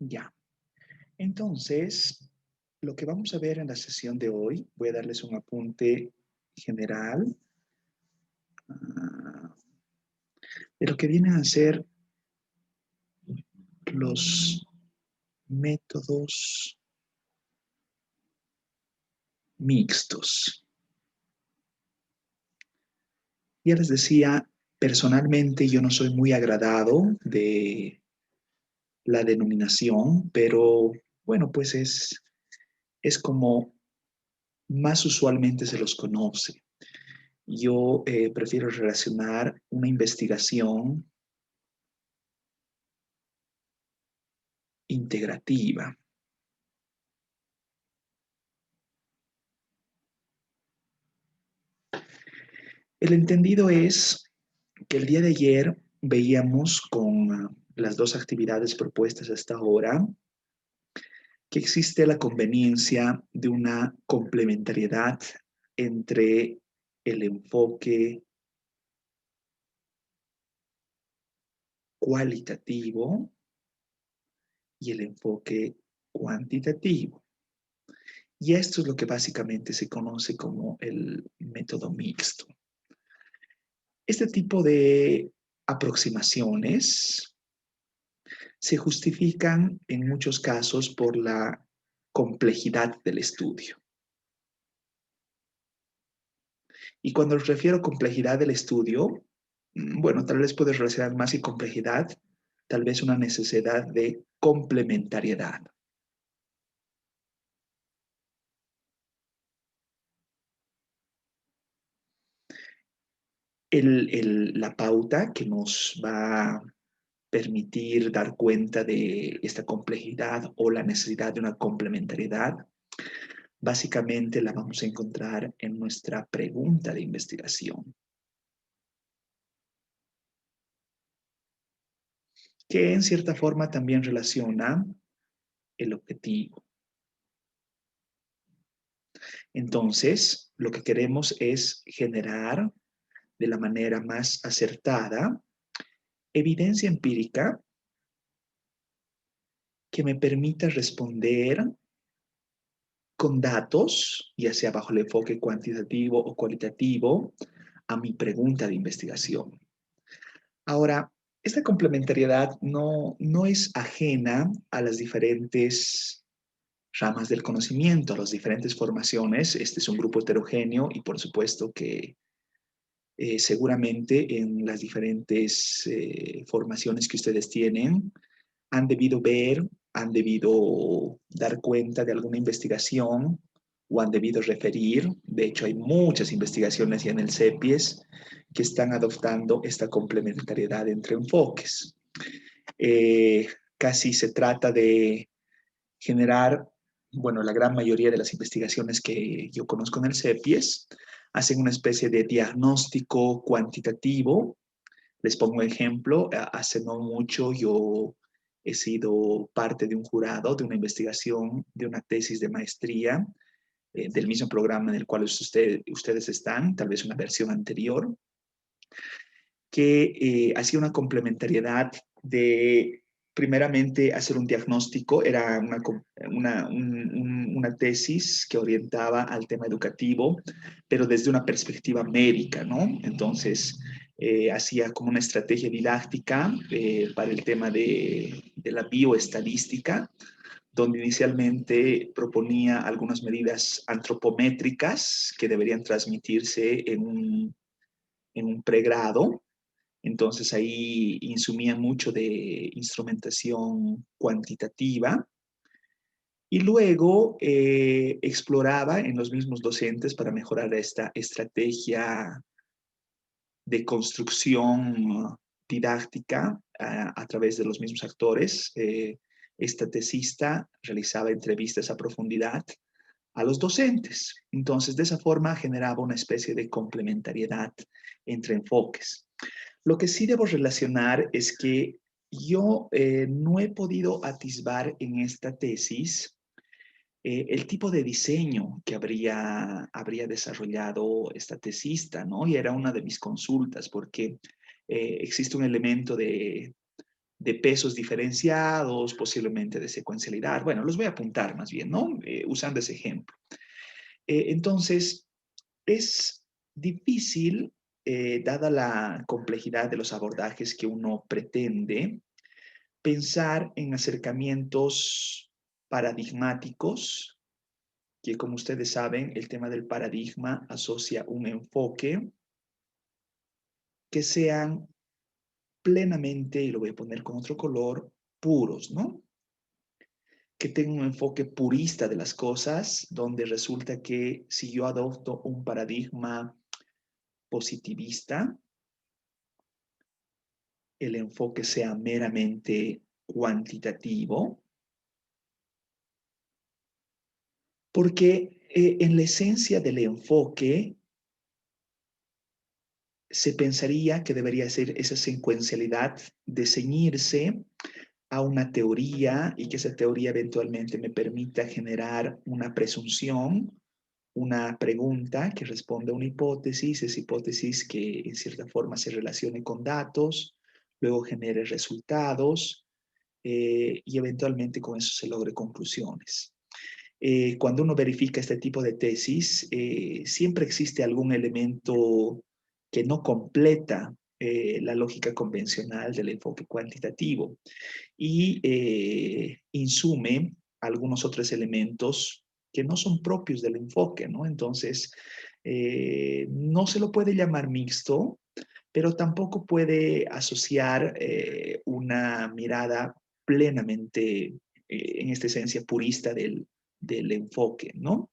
Ya. Entonces, lo que vamos a ver en la sesión de hoy, voy a darles un apunte general ah, de lo que vienen a ser los métodos mixtos. Ya les decía, personalmente yo no soy muy agradado de la denominación, pero bueno, pues es como más usualmente se los conoce. Yo prefiero relacionar una investigación integrativa. El entendido es que el día de ayer veíamos con las dos actividades propuestas hasta ahora que existe la conveniencia de una complementariedad entre el enfoque cualitativo y el enfoque cuantitativo. Y esto es lo que básicamente se conoce como el método mixto. Este tipo de aproximaciones se justifican en muchos casos por la complejidad del estudio. Y cuando refiero a complejidad del estudio, bueno, tal vez puedes relacionar más y complejidad, tal vez una necesidad de complementariedad. La pauta que nos va a permitir dar cuenta de esta complejidad o la necesidad de una complementariedad, básicamente la vamos a encontrar en nuestra pregunta de investigación, que en cierta forma también relaciona el objetivo. Entonces, lo que queremos es generar de la manera más acertada evidencia empírica que me permita responder con datos, ya sea bajo el enfoque cuantitativo o cualitativo, a mi pregunta de investigación. Ahora, esta complementariedad no es ajena a las diferentes ramas del conocimiento, a las diferentes formaciones. Este es un grupo heterogéneo y por supuesto que seguramente en las diferentes formaciones que ustedes tienen han debido ver, han debido dar cuenta de alguna investigación o han debido referir. De hecho, hay muchas investigaciones ya en el CEPIES que están adoptando esta complementariedad entre enfoques. Eh, Casi se trata de generar, bueno, la gran mayoría de las investigaciones que yo conozco en el CEPIES hacen una especie de diagnóstico cuantitativo. Les pongo un ejemplo, hace no mucho yo he sido parte de un jurado de una investigación, de una tesis de maestría del mismo programa en el cual ustedes están, tal vez una versión anterior, que hacía una complementariedad de, primeramente, hacer un diagnóstico, era una tesis que orientaba al tema educativo, pero desde una perspectiva médica, ¿no? Entonces, hacía como una estrategia didáctica para el tema de la bioestadística, donde inicialmente proponía algunas medidas antropométricas que deberían transmitirse en un pregrado. Entonces ahí insumía mucho de instrumentación cuantitativa y luego exploraba en los mismos docentes para mejorar esta estrategia de construcción didáctica a través de los mismos actores. Esta tesista realizaba entrevistas a profundidad a los docentes. Entonces, de esa forma generaba una especie de complementariedad entre enfoques. Lo que sí debo relacionar es que yo no he podido atisbar en esta tesis el tipo de diseño que habría desarrollado esta tesista, ¿no? Y era una de mis consultas porque existe un elemento de pesos diferenciados, posiblemente de secuencialidad. Bueno, los voy a apuntar más bien, ¿no? Usando ese ejemplo. Entonces, es difícil, dada la complejidad de los abordajes que uno pretende, pensar en acercamientos paradigmáticos, que como ustedes saben, el tema del paradigma asocia un enfoque que sean plenamente, y lo voy a poner con otro color, puros, ¿no? Que tengan un enfoque purista de las cosas, donde resulta que si yo adopto un paradigma positivista, el enfoque sea meramente cuantitativo, porque en la esencia del enfoque se pensaría que debería ser esa secuencialidad de ceñirse a una teoría y que esa teoría eventualmente me permita generar una presunción, una pregunta que responde a una hipótesis, esa hipótesis que en cierta forma se relacione con datos, luego genere resultados y eventualmente con eso se logre conclusiones. Cuando uno verifica este tipo de tesis, siempre existe algún elemento que no completa la lógica convencional del enfoque cuantitativo y insume algunos otros elementos que no son propios del enfoque, ¿no? Entonces, no se lo puede llamar mixto, pero tampoco puede asociar una mirada plenamente, en esta esencia purista del enfoque, ¿no?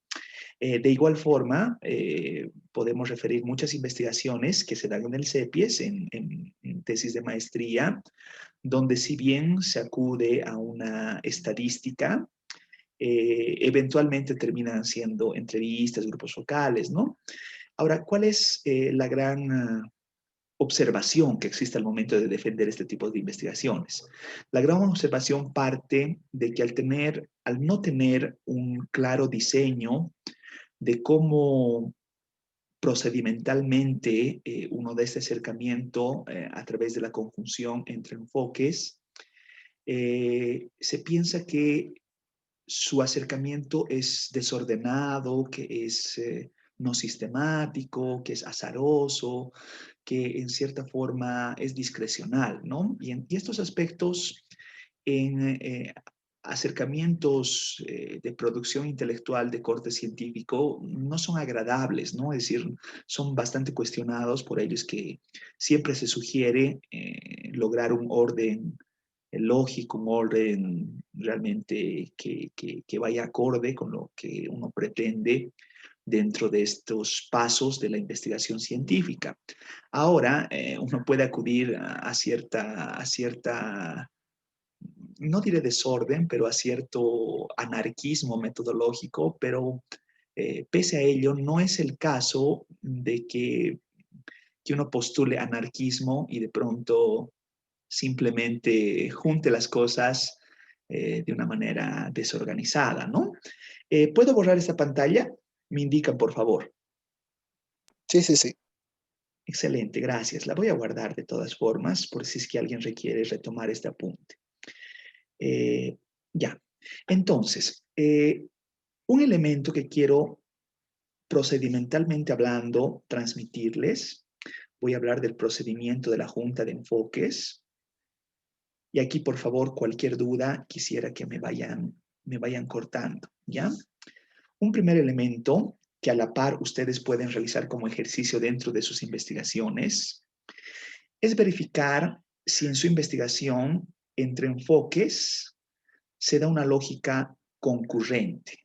De igual forma, podemos referir muchas investigaciones que se dan en el CEPIES, en tesis de maestría, donde si bien se acude a una estadística, eventualmente terminan siendo entrevistas, grupos focales, ¿no? Ahora, ¿cuál es la gran observación que existe al momento de defender este tipo de investigaciones? La gran observación parte de que al no tener un claro diseño de cómo procedimentalmente uno da este acercamiento a través de la conjunción entre enfoques, se piensa que su acercamiento es desordenado, que es no sistemático, que es azaroso, que en cierta forma es discrecional, ¿no? Y estos aspectos en acercamientos de producción intelectual de corte científico no son agradables, ¿no? Es decir, son bastante cuestionados, por ellos que siempre se sugiere lograr un orden lógico, un orden realmente que vaya acorde con lo que uno pretende dentro de estos pasos de la investigación científica. Ahora, uno puede acudir a cierta, no diré desorden, pero a cierto anarquismo metodológico, pero pese a ello, no es el caso de que uno postule anarquismo y de pronto simplemente junte las cosas de una manera desorganizada, ¿no? ¿Puedo borrar esta pantalla? Me indican, por favor. Sí, sí, sí. Excelente, gracias. La voy a guardar de todas formas por si es que alguien requiere retomar este apunte. Ya. Entonces, un elemento que quiero procedimentalmente hablando transmitirles, voy a hablar del procedimiento de la Junta de Enfoques. Y aquí, por favor, cualquier duda quisiera que me vayan cortando, ¿ya? Un primer elemento que a la par ustedes pueden realizar como ejercicio dentro de sus investigaciones es verificar si en su investigación entre enfoques se da una lógica concurrente.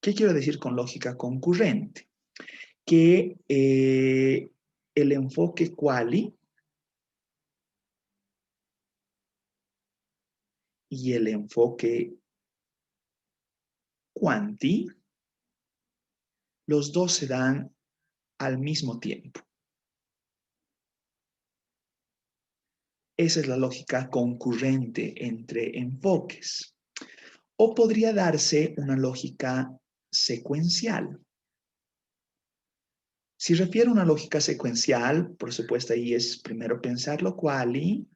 ¿Qué quiero decir con lógica concurrente? Que el enfoque quali y el enfoque quanti, los dos se dan al mismo tiempo. Esa es la lógica concurrente entre enfoques. O podría darse una lógica secuencial. Si refiero a una lógica secuencial, por supuesto, ahí es primero pensar lo quali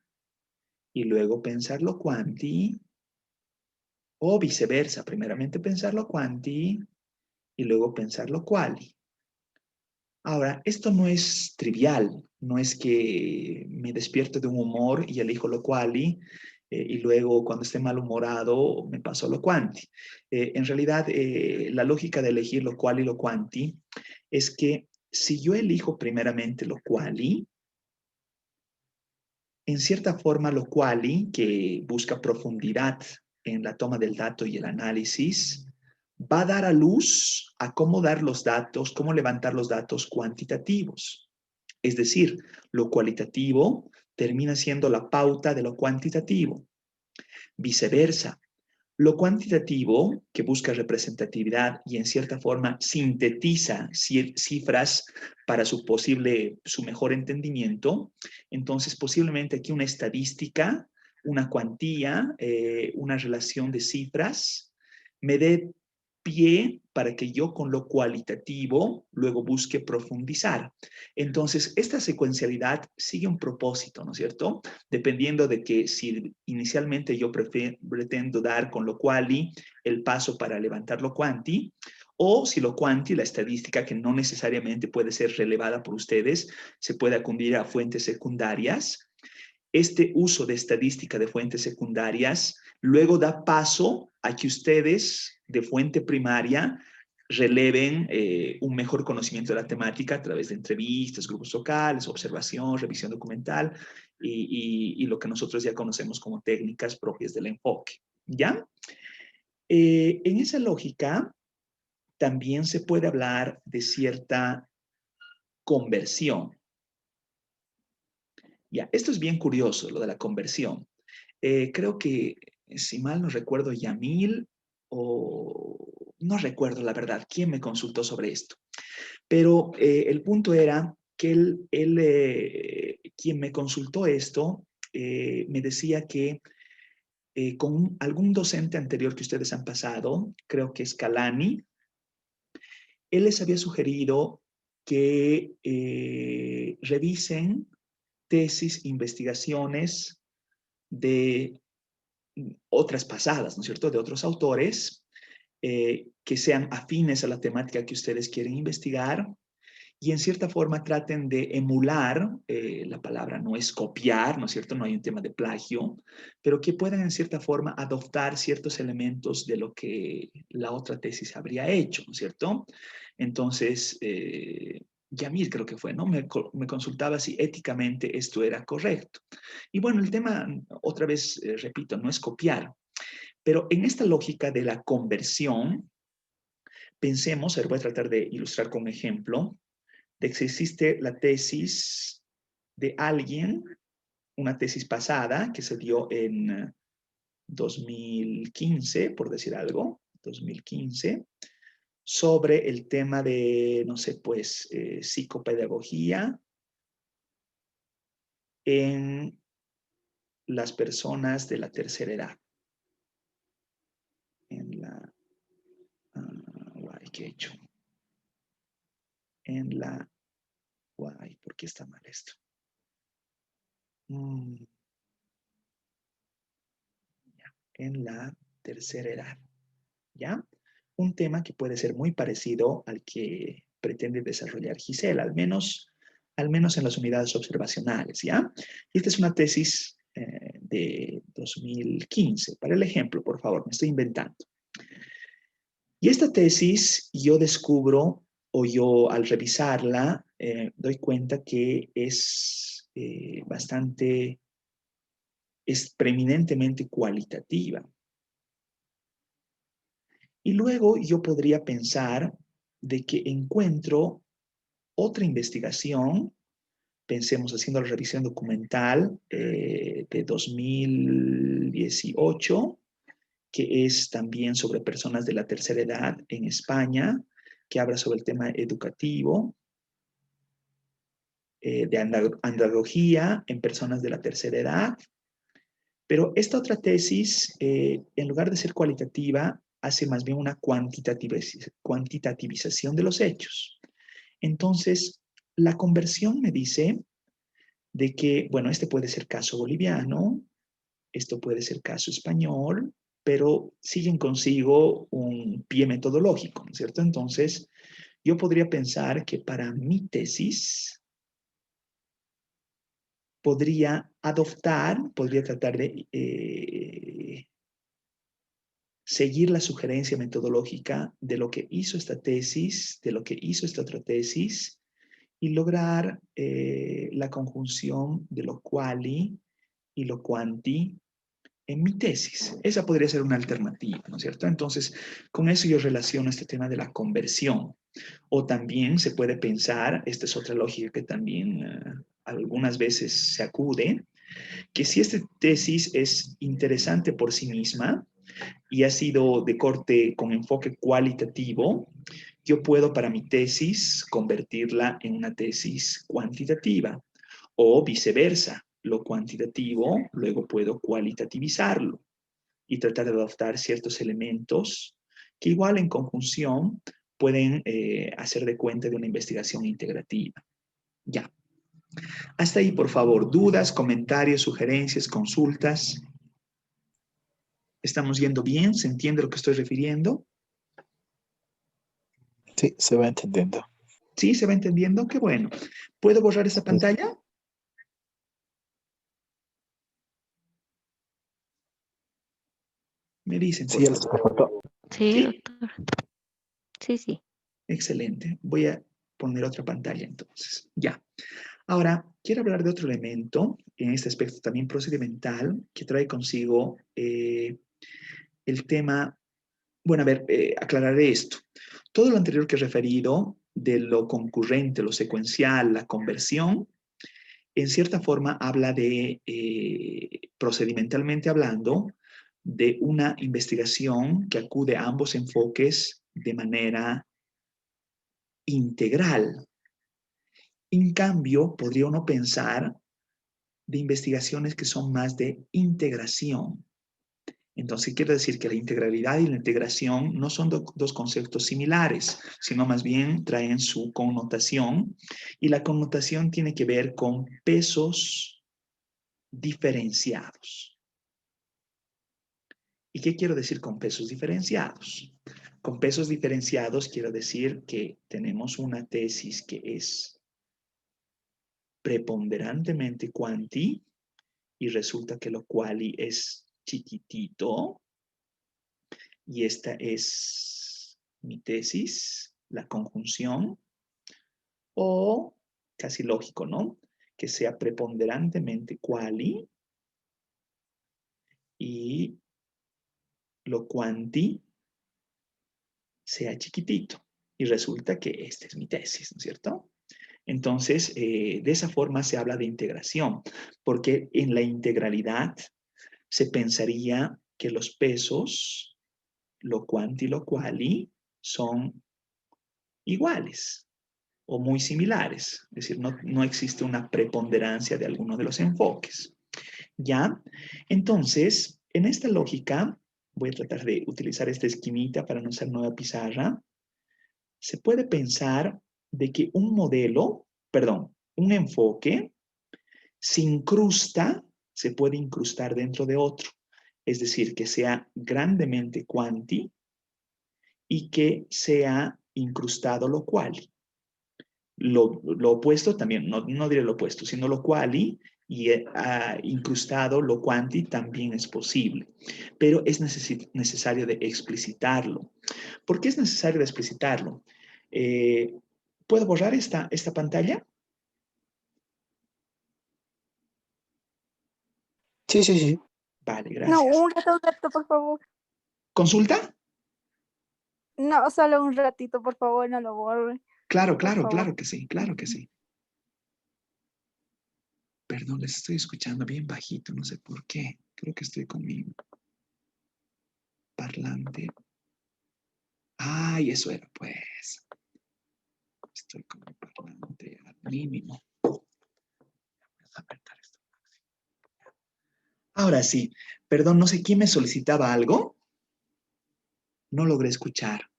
y luego pensar lo quanti, o viceversa, primeramente pensar lo quanti y luego pensar lo quali. Ahora, esto no es trivial, no es que me despierto de un humor y elijo lo quali y luego cuando esté malhumorado me paso lo quanti. En realidad, la lógica de elegir lo quali y lo quanti es que si yo elijo primeramente lo quali, en cierta forma lo quali, que busca profundidad en la toma del dato y el análisis, va a dar a luz a cómo dar los datos, cómo levantar los datos cuantitativos. Es decir, lo cualitativo termina siendo la pauta de lo cuantitativo. Viceversa, lo cuantitativo, que busca representatividad y en cierta forma sintetiza cifras para su mejor entendimiento, entonces posiblemente aquí una estadística, una cuantía, una relación de cifras, me dé pie para que yo con lo cualitativo luego busque profundizar. Entonces, esta secuencialidad sigue un propósito, ¿no es cierto? Dependiendo de que si inicialmente yo pretendo dar con lo quali el paso para levantar lo quanti, o si lo quanti, la estadística que no necesariamente puede ser relevada por ustedes, se puede acudir a fuentes secundarias. Este uso de estadística de fuentes secundarias luego da paso a que ustedes de fuente primaria releven un mejor conocimiento de la temática a través de entrevistas, grupos locales, observación, revisión documental y lo que nosotros ya conocemos como técnicas propias del enfoque. ¿Ya? En esa lógica también se puede hablar de cierta conversión. Ya, esto es bien curioso, lo de la conversión. Creo que, si mal no recuerdo, Yamil o no recuerdo la verdad quién me consultó sobre esto, pero el punto era que quien me consultó esto me decía que con algún docente anterior que ustedes han pasado, creo que es Kalani, él les había sugerido que revisen tesis, investigaciones de otras pasadas, ¿no es cierto?, de otros autores que sean afines a la temática que ustedes quieren investigar y en cierta forma traten de emular, la palabra no es copiar, ¿no es cierto?, no hay un tema de plagio, pero que puedan en cierta forma adoptar ciertos elementos de lo que la otra tesis habría hecho, ¿no es cierto? Entonces, Yamir creo que fue, ¿no? Me consultaba si éticamente esto era correcto. Y bueno, el tema, otra vez, repito, no es copiar, pero en esta lógica de la conversión, pensemos, a ver, voy a tratar de ilustrar con un ejemplo, de que existe la tesis de alguien, una tesis pasada que se dio en 2015, por decir algo, 2015, sobre el tema de, no sé, pues, psicopedagogía en las personas de la tercera edad. En la... ¿qué he hecho? En la... ¿por qué está mal esto? En la tercera edad, ¿ya? Un tema que puede ser muy parecido al que pretende desarrollar Gisela, al menos en las unidades observacionales, ¿ya? Y esta es una tesis de 2015. Para el ejemplo, por favor, me estoy inventando. Y esta tesis yo descubro, o yo al revisarla, doy cuenta que es es preeminentemente cualitativa. Y luego yo podría pensar de que encuentro otra investigación, pensemos haciendo la revisión documental de 2018, que es también sobre personas de la tercera edad en España, que habla sobre el tema educativo, de andragogía en personas de la tercera edad. Pero esta otra tesis, en lugar de ser cualitativa, hace más bien una cuantitativización de los hechos. Entonces, la conversión me dice de que, bueno, este puede ser caso boliviano, Esto puede ser caso español, pero siguen consigo un pie metodológico, ¿no es cierto? Entonces, yo podría pensar que para mi tesis podría tratar de seguir la sugerencia metodológica de lo que hizo esta tesis, de lo que hizo esta otra tesis, y lograr la conjunción de lo quali y lo quanti en mi tesis. Esa podría ser una alternativa, ¿no es cierto? Entonces, con eso yo relaciono este tema de la conversión. O también se puede pensar, esta es otra lógica que también algunas veces se acude, que si esta tesis es interesante por sí misma y ha sido de corte con enfoque cualitativo, yo puedo para mi tesis convertirla en una tesis cuantitativa o viceversa. Lo cuantitativo luego puedo cualitativizarlo y tratar de adoptar ciertos elementos que igual en conjunción pueden hacer de cuenta de una investigación integrativa. Ya. Hasta ahí, por favor, dudas, comentarios, sugerencias, consultas. ¿Estamos yendo bien? ¿Se entiende lo que estoy refiriendo? Sí, se va entendiendo. ¿Sí? ¿Se va entendiendo? Qué bueno. ¿Puedo borrar esa Sí, pantalla? Me dicen, sí, por ya favor. les perfecto. Sí, ¿Sí? doctor. Sí, sí. Excelente. Voy a poner otra pantalla entonces. Ya. Ahora, quiero hablar de otro elemento en este aspecto también procedimental que trae consigo el tema. Bueno, a ver, aclararé esto. Todo lo anterior que he referido de lo concurrente, lo secuencial, la conversión, en cierta forma habla de, procedimentalmente hablando, de una investigación que acude a ambos enfoques de manera integral. En cambio, podría uno pensar de investigaciones que son más de integración. Entonces, quiere decir que la integralidad y la integración no son dos conceptos similares, sino más bien traen su connotación, y la connotación tiene que ver con pesos diferenciados. ¿Y qué quiero decir con pesos diferenciados? Con pesos diferenciados quiero decir que tenemos una tesis que es preponderantemente cuanti y resulta que lo quali es chiquitito, y esta es mi tesis, la conjunción, o casi lógico, ¿no? Que sea preponderantemente quali y lo quanti sea chiquitito. Y resulta que esta es mi tesis, ¿no es cierto? Entonces, de esa forma se habla de integración, porque en la integralidad se pensaría que los pesos, lo quanti y lo quali, son iguales o muy similares, es decir, no existe una preponderancia de alguno de los enfoques. ¿Ya? Entonces, en esta lógica, voy a tratar de utilizar esta esquinita para no hacer nueva pizarra. Se puede pensar de que un modelo, perdón, un enfoque se incrusta, se puede incrustar dentro de otro, es decir, que sea grandemente cuanti y que sea incrustado lo quali. Lo opuesto también, no diré lo opuesto, sino lo quali y incrustado lo quanti también es posible, pero es necesario de explicitarlo. ¿Por qué es necesario de explicitarlo? Eh, ¿Puedo borrar esta pantalla? Sí, sí, sí. Vale, No, gracias. un rato, por favor. ¿Consulta? No, solo un ratito, por favor, no lo borre. Claro, Por claro, favor. claro que sí, claro que sí. Perdón, les estoy escuchando bien bajito, no sé por qué. Creo que estoy con mi parlante. Ay, eso era, pues. Estoy con mi parlante al mínimo. Vamos a apretar esto. Ahora sí, perdón, no sé quién me solicitaba algo. No logré escuchar.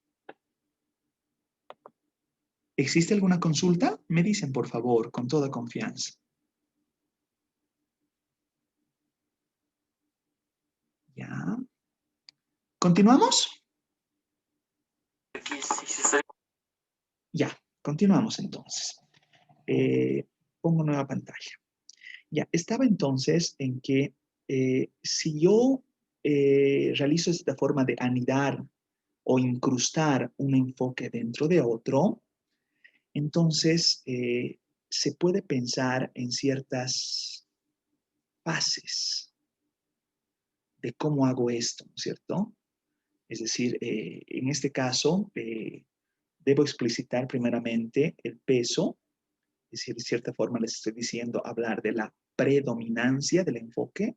¿Existe alguna consulta? Me dicen, por favor, con toda confianza. ¿Continuamos? Ya, continuamos entonces. Pongo nueva pantalla. Ya, estaba entonces en que si yo realizo esta forma de anidar o incrustar un enfoque dentro de otro, entonces se puede pensar en ciertas fases de cómo hago esto, ¿cierto? Es decir, en este caso, debo explicitar primeramente el peso, es decir, de cierta forma les estoy diciendo hablar de la predominancia del enfoque.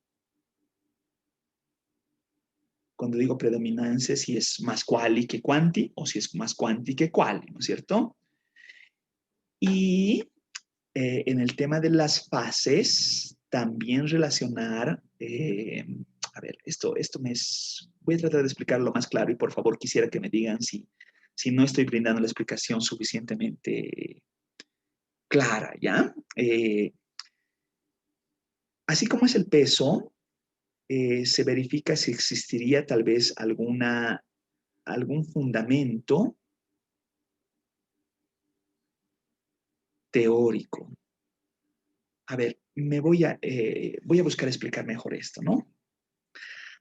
Cuando digo predominancia, si es más quali que quanti o si es más quanti que quali, ¿no es cierto? Y en el tema de las fases, también relacionar, a ver, esto me es, voy a tratar de explicarlo más claro y por favor quisiera que me digan si no estoy brindando la explicación suficientemente clara, ¿ya? Así como es el peso, se verifica si existiría tal vez algún fundamento teórico. A ver, voy a buscar explicar mejor esto, ¿no?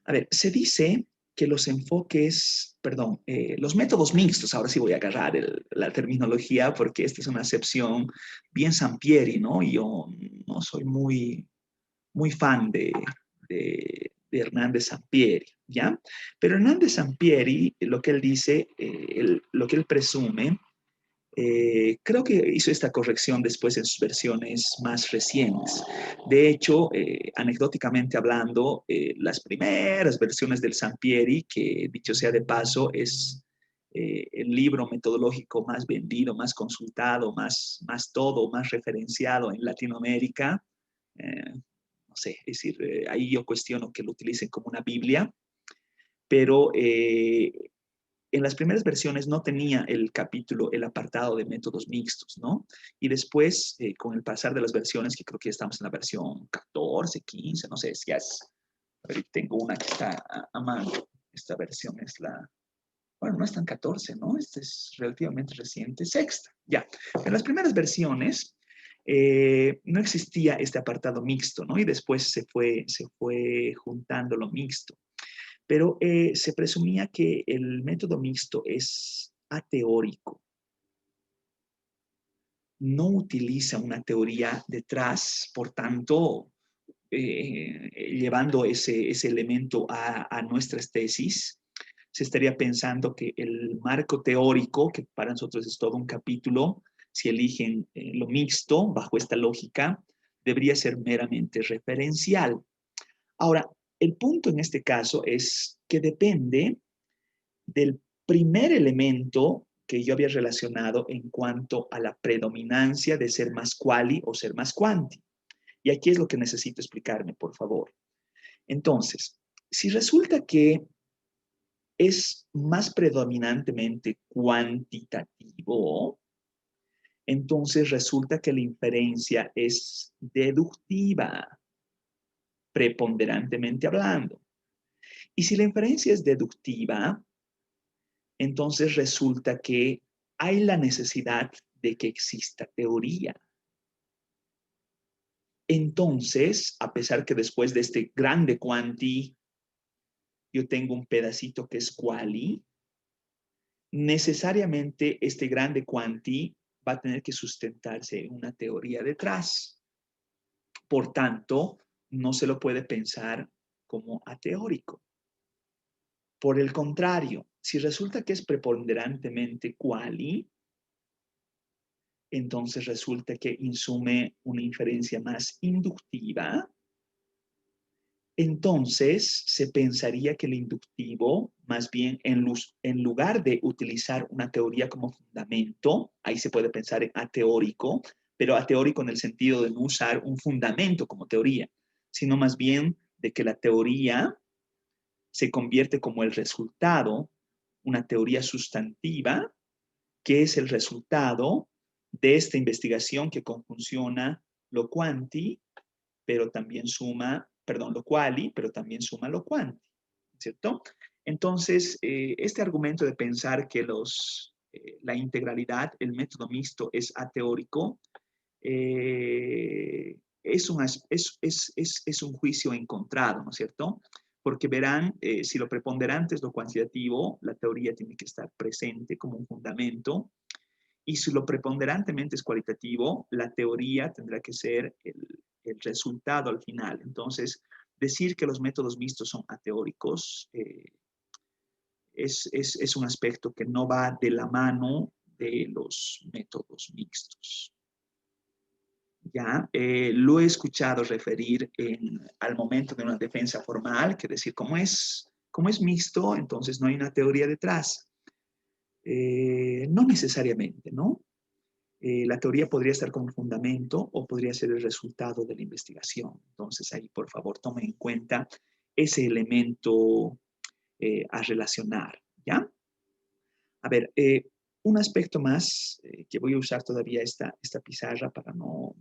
A ver, se dice que los enfoques, perdón, los métodos mixtos, ahora sí voy a agarrar la terminología porque esta es una acepción bien Sampieri, ¿no? Y yo no soy muy fan de Hernández Sampieri, ¿ya? Pero Hernández Sampieri, lo que él dice, lo que él presume, creo que hizo esta corrección después en sus versiones más recientes. De hecho, anecdóticamente hablando, las primeras versiones del Sampieri, que dicho sea de paso, es el libro metodológico más vendido, más consultado, más todo, más referenciado en Latinoamérica. No sé, es decir, ahí yo cuestiono que lo utilicen como una Biblia, pero en las primeras versiones no tenía el capítulo, el apartado de métodos mixtos, ¿no? Y después, con el pasar de las versiones, que creo que estamos en la versión 14, 15, no sé si es, a ver, tengo una que está a mano, esta versión es bueno, no es tan 14, ¿no? Esta es relativamente reciente, sexta, ya. En las primeras versiones no existía este apartado mixto, ¿no? Y después se fue juntando lo mixto. Pero se presumía que el método mixto es ateórico. No utiliza una teoría detrás, por tanto, llevando ese elemento a nuestras tesis, se estaría pensando que el marco teórico, que para nosotros es todo un capítulo, si eligen lo mixto, bajo esta lógica, debería ser meramente referencial. Ahora, el punto en este caso es que depende del primer elemento que yo había relacionado en cuanto a la predominancia de ser más quali o ser más quanti. Y aquí es lo que necesito explicarme, por favor. Entonces, si resulta que es más predominantemente cuantitativo, entonces resulta que la inferencia es deductiva, preponderantemente hablando. Y si la inferencia es deductiva, entonces resulta que hay la necesidad de que exista teoría. Entonces, a pesar que después de este grande quanti, yo tengo un pedacito que es quali, necesariamente este grande quanti va a tener que sustentarse en una teoría detrás. Por tanto, no se lo puede pensar como ateórico. Por el contrario, si resulta que es preponderantemente quali, entonces resulta que insume una inferencia más inductiva. Entonces se pensaría que el inductivo, más bien en lugar de utilizar una teoría como fundamento, ahí se puede pensar en ateórico, pero ateórico en el sentido de no usar un fundamento como teoría, sino más bien de que la teoría se convierte como el resultado, una teoría sustantiva, que es el resultado de esta investigación que confunciona lo quanti, pero también suma, perdón, lo quali, pero también suma lo quanti. ¿cierto? Entonces, este argumento de pensar que la integralidad, el método mixto es ateórico, es un juicio encontrado, ¿no es cierto? Porque verán, si lo preponderante es lo cuantitativo, la teoría tiene que estar presente como un fundamento, y si lo preponderantemente es cualitativo, la teoría tendrá que ser el resultado al final. Entonces, decir que los métodos mixtos son ateóricos es un aspecto que no va de la mano de los métodos mixtos. Ya, lo he escuchado referir al momento de una defensa formal, que decir, como es mixto, entonces no hay una teoría detrás. No necesariamente, ¿no? La teoría podría estar como fundamento o podría ser el resultado de la investigación. Entonces ahí, por favor, tomen en cuenta ese elemento a relacionar, ¿ya? A ver, un aspecto más que voy a usar todavía esta pizarra para no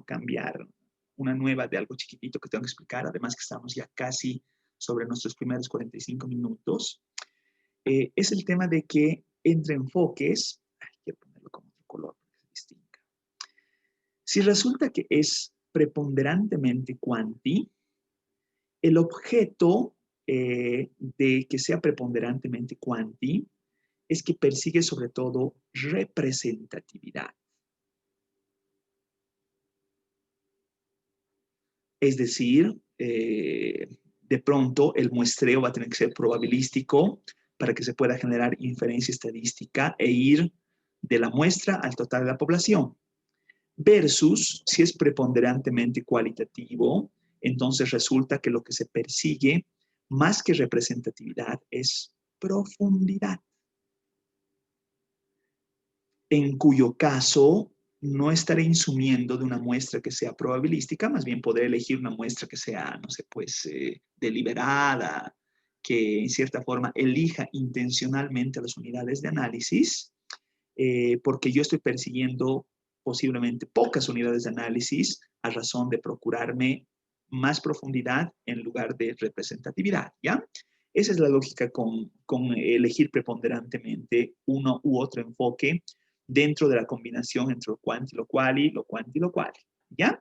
cambiar una nueva de algo chiquitito que tengo que explicar, además que estamos ya casi sobre nuestros primeros 45 minutos, es el tema de que entre enfoques, quiero ponerlo con otro color para que se distinga. Si resulta que es preponderantemente cuanti, el objeto de que sea preponderantemente cuanti es que persigue sobre todo representatividad. Es decir, de pronto el muestreo va a tener que ser probabilístico para que se pueda generar inferencia estadística e ir de la muestra al total de la población. Versus, si es preponderantemente cualitativo, entonces resulta que lo que se persigue, más que representatividad, es profundidad. En cuyo caso no estaré insumiendo de una muestra que sea probabilística, más bien podré elegir una muestra que sea, no sé, pues deliberada, que en cierta forma elija intencionalmente las unidades de análisis, porque yo estoy persiguiendo posiblemente pocas unidades de análisis a razón de procurarme más profundidad en lugar de representatividad, ¿ya? Esa es la lógica con elegir preponderantemente uno u otro enfoque dentro de la combinación entre lo quanti, lo quali, lo quanti, lo quali, ¿ya?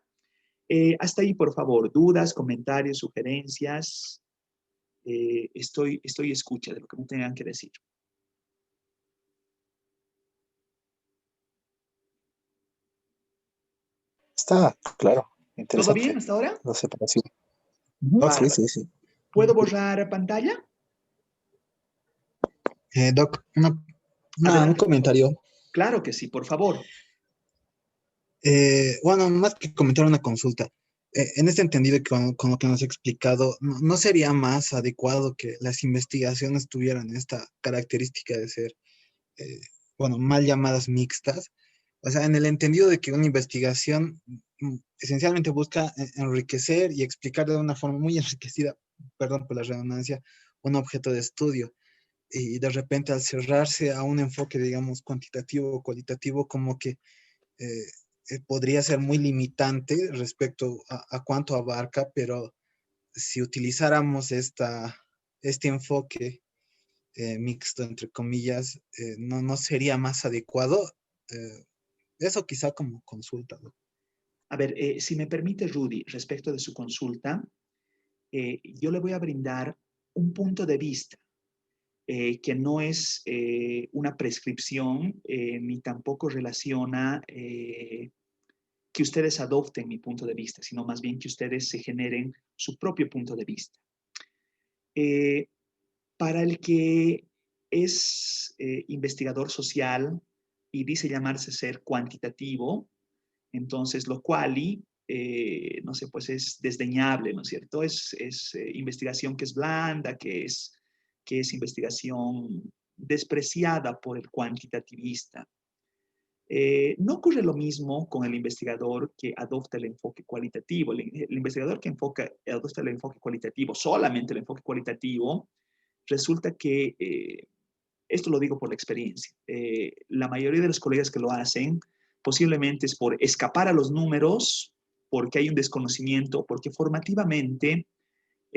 Hasta ahí, por favor, dudas, comentarios, sugerencias. Estoy escucha de lo que me tengan que decir. Está claro, ¿Todo bien interesante. hasta ahora? La separación. No, sí, Bárbaro. sí, sí. ¿Puedo borrar pantalla? Doc, un Adelante, por favor. comentario. Claro que sí, por favor. Bueno, más que comentar, una consulta. En este entendido con lo que nos ha explicado, ¿no sería más adecuado que las investigaciones tuvieran esta característica de ser, eh, bueno, mal llamadas mixtas? O sea, en el entendido de que una investigación esencialmente busca enriquecer y explicar de una forma muy enriquecida, perdón por la redundancia, un objeto de estudio. Y de repente al cerrarse a un enfoque, digamos, cuantitativo o cualitativo, como que eh, podría ser muy limitante respecto a cuánto abarca, pero si utilizáramos este enfoque mixto, entre comillas, no sería más adecuado. Eh, Eso quizá como consulta, ¿no? A ver, si me permite, Rudy, respecto de su consulta, yo le voy a brindar un punto de vista que no es una prescripción ni tampoco relaciona que ustedes adopten mi punto de vista, sino más bien que ustedes se generen su propio punto de vista. Para el que es investigador social y dice llamarse ser cuantitativo, entonces lo quali, no sé, pues es desdeñable, ¿no es cierto? Es investigación que es blanda, que es investigación despreciada por el cuantitativista. No ocurre lo mismo con el investigador que adopta el enfoque cualitativo. El investigador que adopta el enfoque cualitativo, solamente el enfoque cualitativo, resulta que, esto lo digo por la experiencia, la mayoría de los colegas que lo hacen posiblemente es por escapar a los números, porque hay un desconocimiento, porque formativamente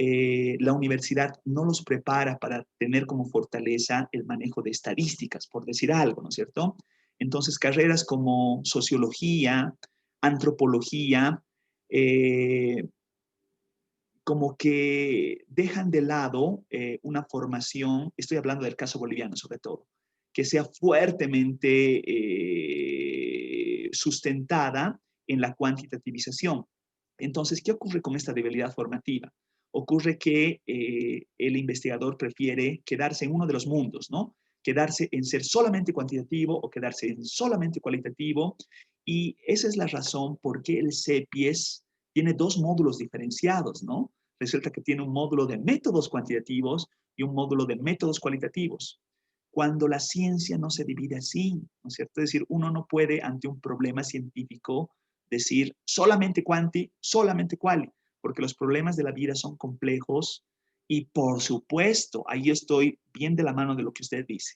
La universidad no los prepara para tener como fortaleza el manejo de estadísticas, por decir algo, ¿no es cierto? Entonces, carreras como sociología, antropología, como que dejan de lado una formación, estoy hablando del caso boliviano sobre todo, que sea fuertemente sustentada en la cuantitativización. Entonces, ¿qué ocurre con esta debilidad formativa? Ocurre que el investigador prefiere quedarse en uno de los mundos, ¿no? Quedarse en ser solamente cuantitativo o quedarse en solamente cualitativo. Y esa es la razón por qué el CEPIES tiene dos módulos diferenciados, ¿no? Resulta que tiene un módulo de métodos cuantitativos y un módulo de métodos cualitativos. Cuando la ciencia no se divide así, ¿no es cierto? Es decir, uno no puede ante un problema científico decir solamente cuanti, solamente quali, porque los problemas de la vida son complejos y por supuesto, ahí estoy bien de la mano de lo que usted dice.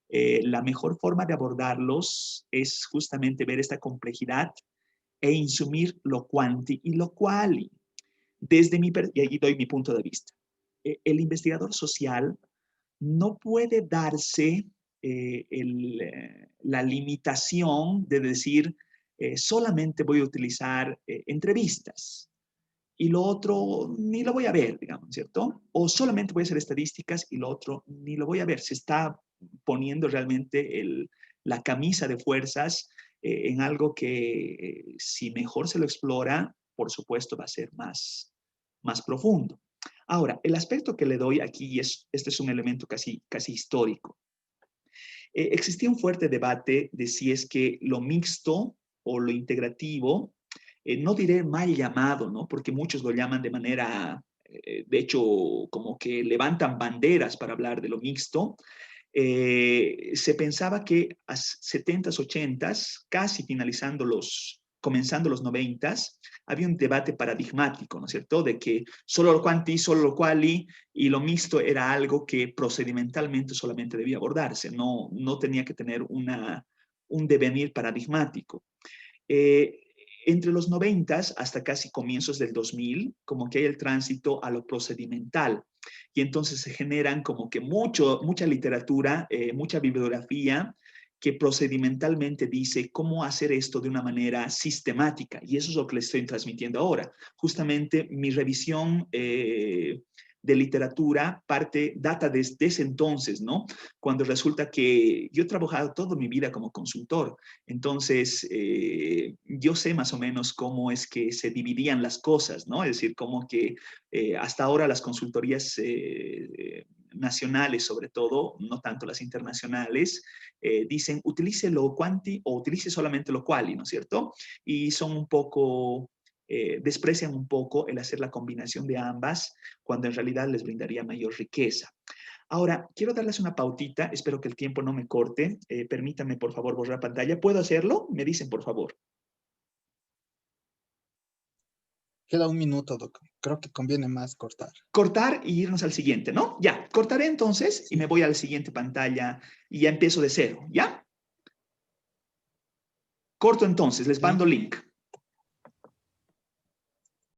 La mejor forma de abordarlos es justamente ver esta complejidad e insumir lo quanti y lo quali. Y ahí doy mi punto de vista. El investigador social no puede darse la limitación de decir solamente voy a utilizar entrevistas y lo otro ni lo voy a ver, digamos, ¿cierto? O solamente voy a hacer estadísticas y lo otro ni lo voy a ver. Se está poniendo realmente la camisa de fuerzas en algo que si mejor se lo explora, por supuesto va a ser más profundo. Ahora, el aspecto que le doy aquí, este es un elemento casi histórico. Existía un fuerte debate de si es que lo mixto o lo integrativo, no diré mal llamado, ¿no? Porque muchos lo llaman de manera, de hecho, como que levantan banderas para hablar de lo mixto. Se pensaba que a 70s, 80s, casi comenzando los 90s, había un debate paradigmático, ¿no es cierto?, de que solo lo quanti, solo lo quali, y lo mixto era algo que procedimentalmente solamente debía abordarse, no tenía que tener un devenir paradigmático. Entre los 90s hasta casi comienzos del 2000, como que hay el tránsito a lo procedimental, y entonces se generan como que mucha literatura, mucha bibliografía, que procedimentalmente dice cómo hacer esto de una manera sistemática, y eso es lo que les estoy transmitiendo ahora. Justamente mi revisión de literatura data desde ese entonces, ¿no? Cuando resulta que yo he trabajado toda mi vida como consultor, entonces yo sé más o menos cómo es que se dividían las cosas, ¿no? Es decir, como que hasta ahora las consultorías nacionales, sobre todo, no tanto las internacionales, dicen utilice lo quanti o utilice solamente lo quali, ¿no es cierto? Y son un poco, desprecian un poco el hacer la combinación de ambas, cuando en realidad les brindaría mayor riqueza. Ahora, quiero darles una pautita, espero que el tiempo no me corte. Permítanme, por favor, borrar pantalla. ¿Puedo hacerlo? Me dicen, por favor. Queda un minuto, Doc. Creo que conviene más cortar. Cortar y irnos al siguiente, ¿no? Ya, cortaré entonces y me voy a la siguiente pantalla y ya empiezo de cero, ¿ya? Corto entonces, les mando link.